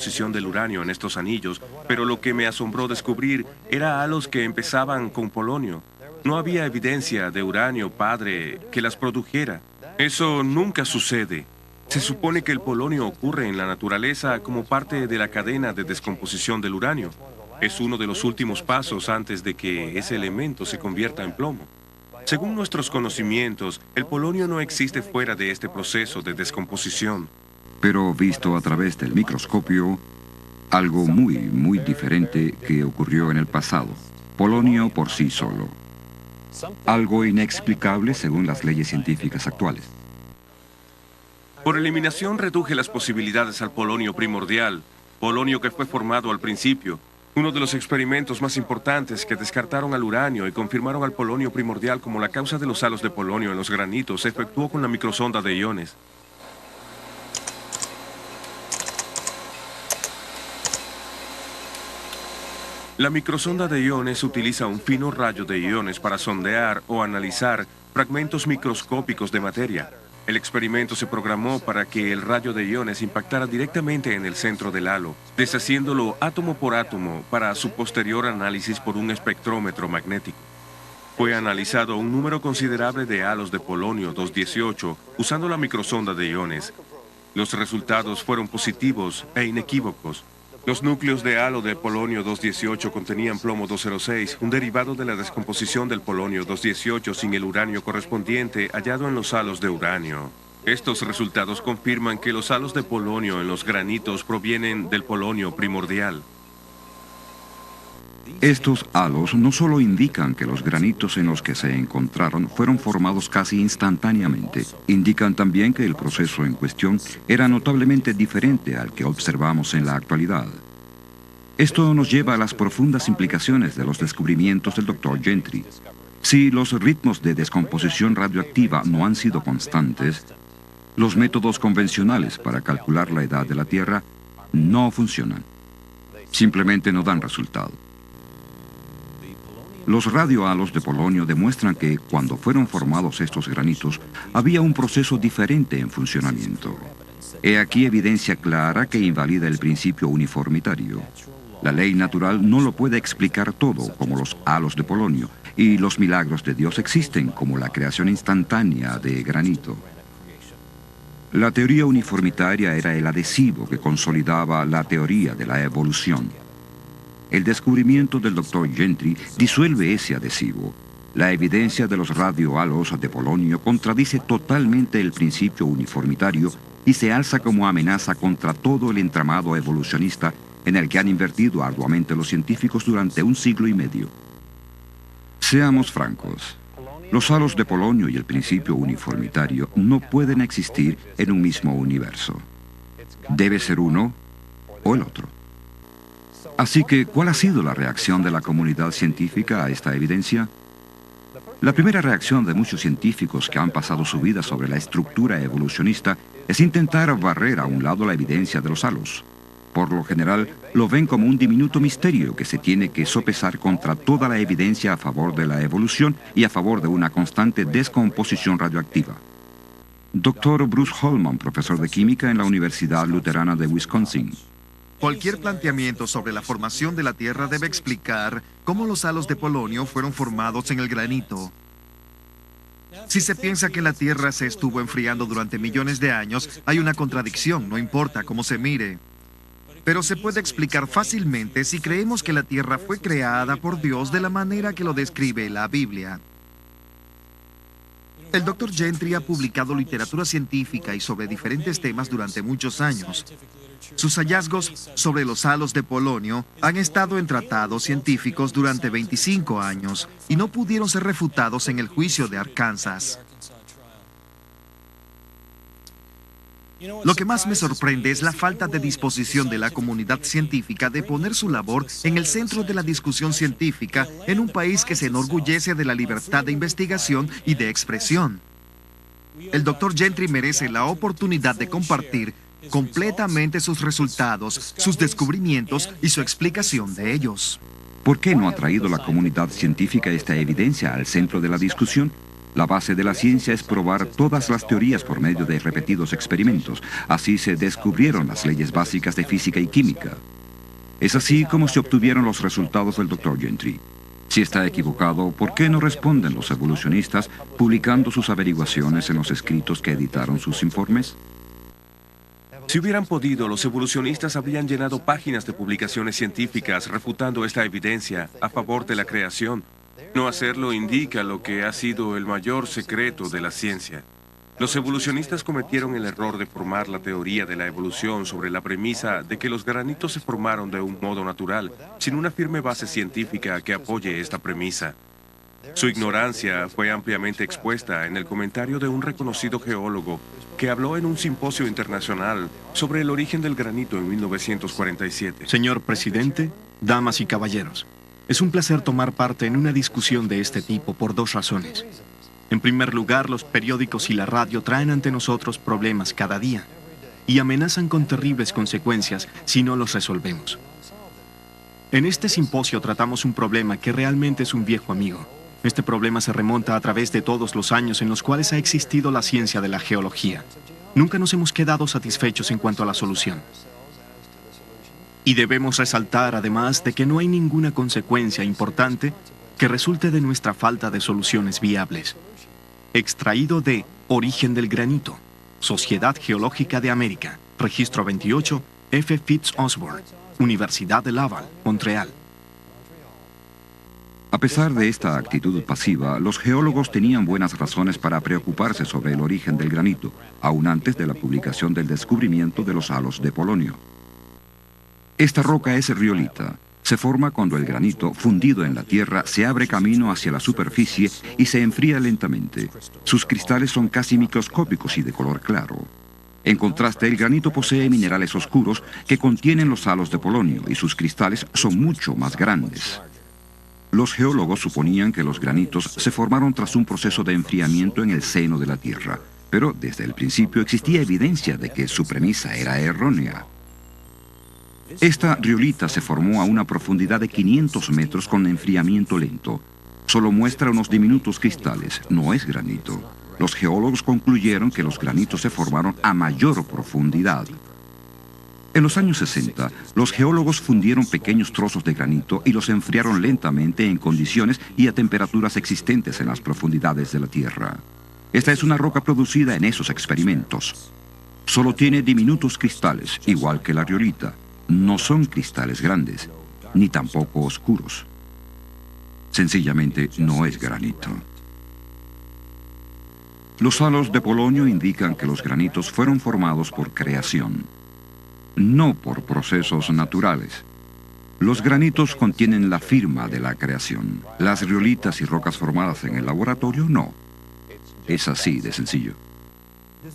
composición del uranio en estos anillos, pero lo que me asombró descubrir era halos que empezaban con polonio. No había evidencia de uranio padre que las produjera. Eso nunca sucede. Se supone que el polonio ocurre en la naturaleza como parte de la cadena de descomposición del uranio. Es uno de los últimos pasos antes de que ese elemento se convierta en plomo. Según nuestros conocimientos, el polonio no existe fuera de este proceso de descomposición. Pero visto a través del microscopio, algo muy diferente que ocurrió en el pasado. Polonio por sí solo. Algo inexplicable según las leyes científicas actuales. Por eliminación reduje las posibilidades al polonio primordial, polonio que fue formado al principio. Uno de los experimentos más importantes que descartaron al uranio y confirmaron al polonio primordial como la causa de los halos de polonio en los granitos se efectuó con la microsonda de iones. La microsonda de iones utiliza un fino rayo de iones para sondear o analizar fragmentos microscópicos de materia. El experimento se programó para que el rayo de iones impactara directamente en el centro del halo, deshaciéndolo átomo por átomo para su posterior análisis por un espectrómetro magnético. Fue analizado un número considerable de halos de polonio 218 usando la microsonda de iones. Los resultados fueron positivos e inequívocos. Los núcleos de halo de polonio 218 contenían plomo 206, un derivado de la descomposición del polonio 218 sin el uranio correspondiente hallado en los halos de uranio. Estos resultados confirman que los halos de polonio en los granitos provienen del polonio primordial. Estos halos no solo indican que los granitos en los que se encontraron fueron formados casi instantáneamente, indican también que el proceso en cuestión era notablemente diferente al que observamos en la actualidad. Esto nos lleva a las profundas implicaciones de los descubrimientos del Dr. Gentry. Si los ritmos de descomposición radioactiva no han sido constantes, los métodos convencionales para calcular la edad de la Tierra no funcionan. Simplemente no dan resultado. Los radiohalos de polonio demuestran que, cuando fueron formados estos granitos, había un proceso diferente en funcionamiento. He aquí evidencia clara que invalida el principio uniformitario. La ley natural no lo puede explicar todo, como los halos de polonio, y los milagros de Dios existen, como la creación instantánea de granito. La teoría uniformitaria era el adhesivo que consolidaba la teoría de la evolución. El descubrimiento del Dr. Gentry disuelve ese adhesivo. La evidencia de los radiohalos de polonio contradice totalmente el principio uniformitario y se alza como amenaza contra todo el entramado evolucionista en el que han invertido arduamente los científicos durante un siglo y medio. Seamos francos. Los halos de polonio y el principio uniformitario no pueden existir en un mismo universo. Debe ser uno o el otro. Así que, ¿cuál ha sido la reacción de la comunidad científica a esta evidencia? La primera reacción de muchos científicos que han pasado su vida sobre la estructura evolucionista es intentar barrer a un lado la evidencia de los halos. Por lo general, lo ven como un diminuto misterio que se tiene que sopesar contra toda la evidencia a favor de la evolución y a favor de una constante descomposición radioactiva. Dr. Bruce Holman, profesor de química en la Universidad Luterana de Wisconsin. Cualquier planteamiento sobre la formación de la Tierra debe explicar cómo los halos de polonio fueron formados en el granito. Si se piensa que la Tierra se estuvo enfriando durante millones de años, hay una contradicción, no importa cómo se mire. Pero se puede explicar fácilmente si creemos que la Tierra fue creada por Dios de la manera que lo describe la Biblia. El Dr. Gentry ha publicado literatura científica y sobre diferentes temas durante muchos años. Sus hallazgos sobre los halos de polonio han estado en tratados científicos durante 25 años y no pudieron ser refutados en el juicio de Arkansas. Lo que más me sorprende es la falta de disposición de la comunidad científica de poner su labor en el centro de la discusión científica en un país que se enorgullece de la libertad de investigación y de expresión. El Dr. Gentry merece la oportunidad de compartir completamente sus resultados, sus descubrimientos y su explicación de ellos. ¿Por qué no ha traído la comunidad científica esta evidencia al centro de la discusión? La base de la ciencia es probar todas las teorías por medio de repetidos experimentos. Así se descubrieron las leyes básicas de física y química. Es así como se obtuvieron los resultados del Dr. Gentry. Si está equivocado, ¿por qué no responden los evolucionistas publicando sus averiguaciones en los escritos que editaron sus informes? Si hubieran podido, los evolucionistas habrían llenado páginas de publicaciones científicas refutando esta evidencia a favor de la creación. No hacerlo indica lo que ha sido el mayor secreto de la ciencia. Los evolucionistas cometieron el error de formar la teoría de la evolución sobre la premisa de que los granitos se formaron de un modo natural, sin una firme base científica que apoye esta premisa. Su ignorancia fue ampliamente expuesta en el comentario de un reconocido geólogo que habló en un simposio internacional sobre el origen del granito en 1947. Señor presidente, damas y caballeros, es un placer tomar parte en una discusión de este tipo por dos razones. En primer lugar, los periódicos y la radio traen ante nosotros problemas cada día y amenazan con terribles consecuencias si no los resolvemos. En este simposio tratamos un problema que realmente es un viejo amigo. Este problema se remonta a través de todos los años en los cuales ha existido la ciencia de la geología. Nunca nos hemos quedado satisfechos en cuanto a la solución. Y debemos resaltar además de que no hay ninguna consecuencia importante que resulte de nuestra falta de soluciones viables. Extraído de Origen del Granito, Sociedad Geológica de América, Registro 28, F. Fitz Osborne, Universidad de Laval, Montreal. A pesar de esta actitud pasiva, los geólogos tenían buenas razones para preocuparse sobre el origen del granito, aún antes de la publicación del descubrimiento de los halos de polonio. Esta roca es riolita. Se forma cuando el granito, fundido en la tierra, se abre camino hacia la superficie y se enfría lentamente. Sus cristales son casi microscópicos y de color claro. En contraste, el granito posee minerales oscuros que contienen los halos de polonio y sus cristales son mucho más grandes. Los geólogos suponían que los granitos se formaron tras un proceso de enfriamiento en el seno de la Tierra, pero desde el principio existía evidencia de que su premisa era errónea. Esta riolita se formó a una profundidad de 500 metros con enfriamiento lento. Solo muestra unos diminutos cristales, no es granito. Los geólogos concluyeron que los granitos se formaron a mayor profundidad. En los años 60, los geólogos fundieron pequeños trozos de granito y los enfriaron lentamente en condiciones y a temperaturas existentes en las profundidades de la Tierra. Esta es una roca producida en esos experimentos. Solo tiene diminutos cristales, igual que la riolita. No son cristales grandes, ni tampoco oscuros. Sencillamente no es granito. Los halos de polonio indican que los granitos fueron formados por creación, no por procesos naturales. Los granitos contienen la firma de la creación. Las riolitas y rocas formadas en el laboratorio no. Es así de sencillo.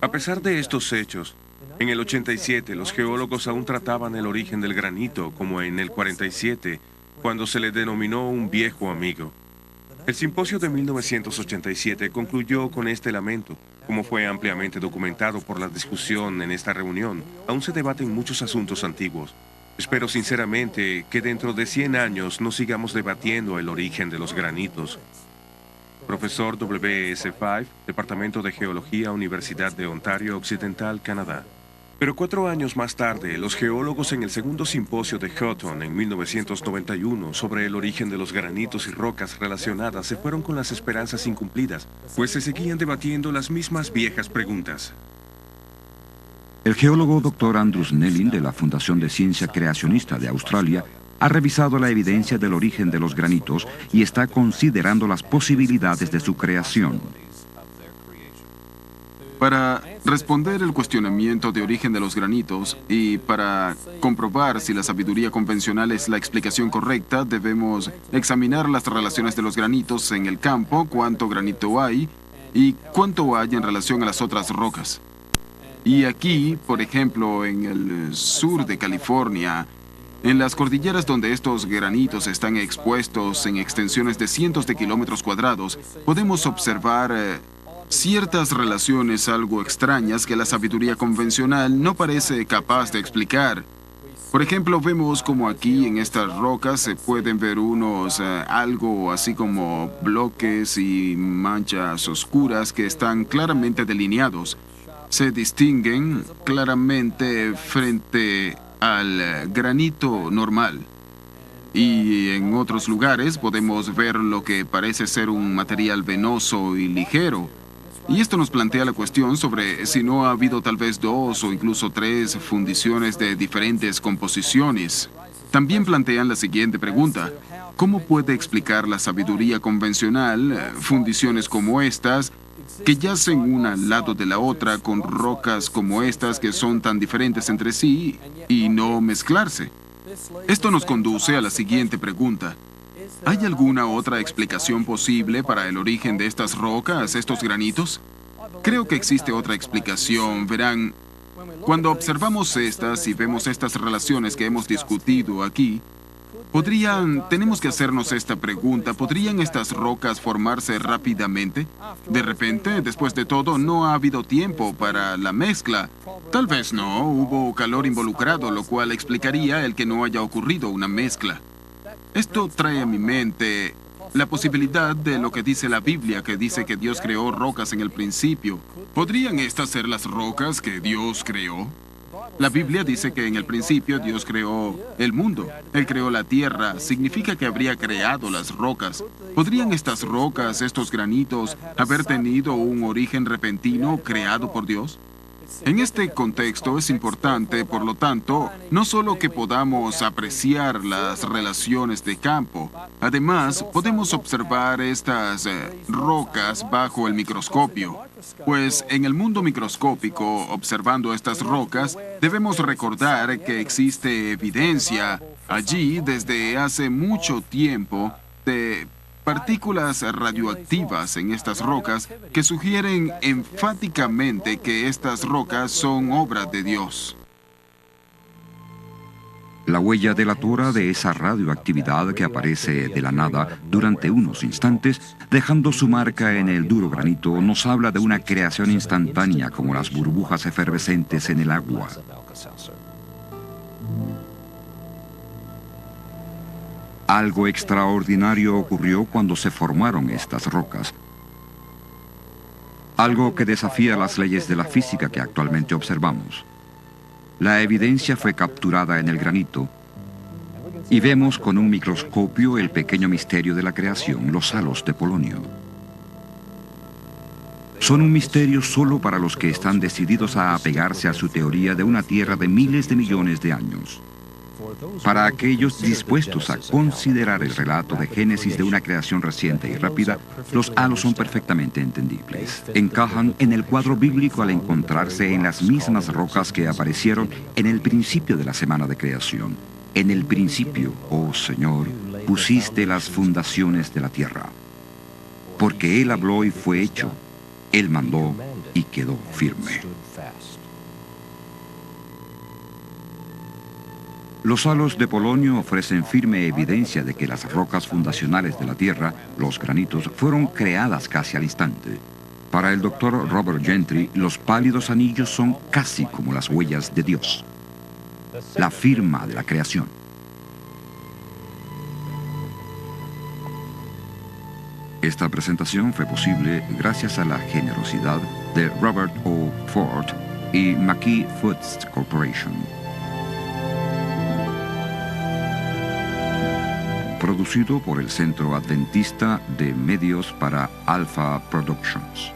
A pesar de estos hechos, en el 87 los geólogos aún trataban el origen del granito como en el 47, cuando se le denominó un viejo amigo. El simposio de 1987 concluyó con este lamento. Como fue ampliamente documentado por la discusión en esta reunión, aún se debaten muchos asuntos antiguos. Espero sinceramente que dentro de 100 años no sigamos debatiendo el origen de los granitos. Profesor W.S. Fife, Departamento de Geología, Universidad de Ontario Occidental, Canadá. Pero 4 años más tarde, los geólogos en el segundo simposio de Houghton en 1991 sobre el origen de los granitos y rocas relacionadas se fueron con las esperanzas incumplidas, pues se seguían debatiendo las mismas viejas preguntas. El geólogo Dr. Andrew Snelling de la Fundación de Ciencia Creacionista de Australia ha revisado la evidencia del origen de los granitos y está considerando las posibilidades de su creación. Para responder el cuestionamiento de origen de los granitos y para comprobar si la sabiduría convencional es la explicación correcta, debemos examinar las relaciones de los granitos en el campo, cuánto granito hay y cuánto hay en relación a las otras rocas. Y aquí, por ejemplo, en el sur de California, en las cordilleras donde estos granitos están expuestos en extensiones de cientos de kilómetros cuadrados, podemos observar ciertas relaciones algo extrañas que la sabiduría convencional no parece capaz de explicar. Por ejemplo, vemos como aquí en estas rocas se pueden ver algo así como bloques y manchas oscuras que están claramente delineados. Se distinguen claramente frente al granito normal. Y en otros lugares podemos ver lo que parece ser un material venoso y ligero. Y esto nos plantea la cuestión sobre si no ha habido tal vez 2 o incluso 3 fundiciones de diferentes composiciones. También plantean la siguiente pregunta: ¿cómo puede explicar la sabiduría convencional fundiciones como estas, que yacen una al lado de la otra con rocas como estas que son tan diferentes entre sí y no mezclarse? Esto nos conduce a la siguiente pregunta: ¿hay alguna otra explicación posible para el origen de estas rocas, estos granitos? Creo que existe otra explicación. Verán, cuando observamos estas y vemos estas relaciones que hemos discutido aquí, tenemos que hacernos esta pregunta: ¿podrían estas rocas formarse rápidamente? De repente, después de todo, no ha habido tiempo para la mezcla. Tal vez no, hubo calor involucrado, lo cual explicaría el que no haya ocurrido una mezcla. Esto trae a mi mente la posibilidad de lo que dice la Biblia, que dice que Dios creó rocas en el principio. ¿Podrían estas ser las rocas que Dios creó? La Biblia dice que en el principio Dios creó el mundo. Él creó la tierra. Significa que habría creado las rocas. ¿Podrían estas rocas, estos granitos, haber tenido un origen repentino creado por Dios? En este contexto es importante, por lo tanto, no solo que podamos apreciar las relaciones de campo, además podemos observar estas rocas bajo el microscopio. Pues en el mundo microscópico, observando estas rocas, debemos recordar que existe evidencia allí desde hace mucho tiempo de partículas radioactivas en estas rocas que sugieren enfáticamente que estas rocas son obra de Dios. La huella delatora de esa radioactividad que aparece de la nada durante unos instantes, dejando su marca en el duro granito, nos habla de una creación instantánea como las burbujas efervescentes en el agua. Algo extraordinario ocurrió cuando se formaron estas rocas. Algo que desafía las leyes de la física que actualmente observamos. La evidencia fue capturada en el granito y vemos con un microscopio el pequeño misterio de la creación, los halos de polonio. Son un misterio solo para los que están decididos a apegarse a su teoría de una Tierra de miles de millones de años. Para aquellos dispuestos a considerar el relato de Génesis de una creación reciente y rápida, los halos son perfectamente entendibles. Encajan en el cuadro bíblico al encontrarse en las mismas rocas que aparecieron en el principio de la semana de creación. En el principio, oh Señor, pusiste las fundaciones de la tierra. Porque Él habló y fue hecho. Él mandó y quedó firme. Los halos de polonio ofrecen firme evidencia de que las rocas fundacionales de la Tierra, los granitos, fueron creadas casi al instante. Para el doctor Robert Gentry, los pálidos anillos son casi como las huellas de Dios, la firma de la creación. Esta presentación fue posible gracias a la generosidad de Robert O. Ford y McKee Foods Corporation. Producido por el Centro Adventista de Medios para Alpha Productions.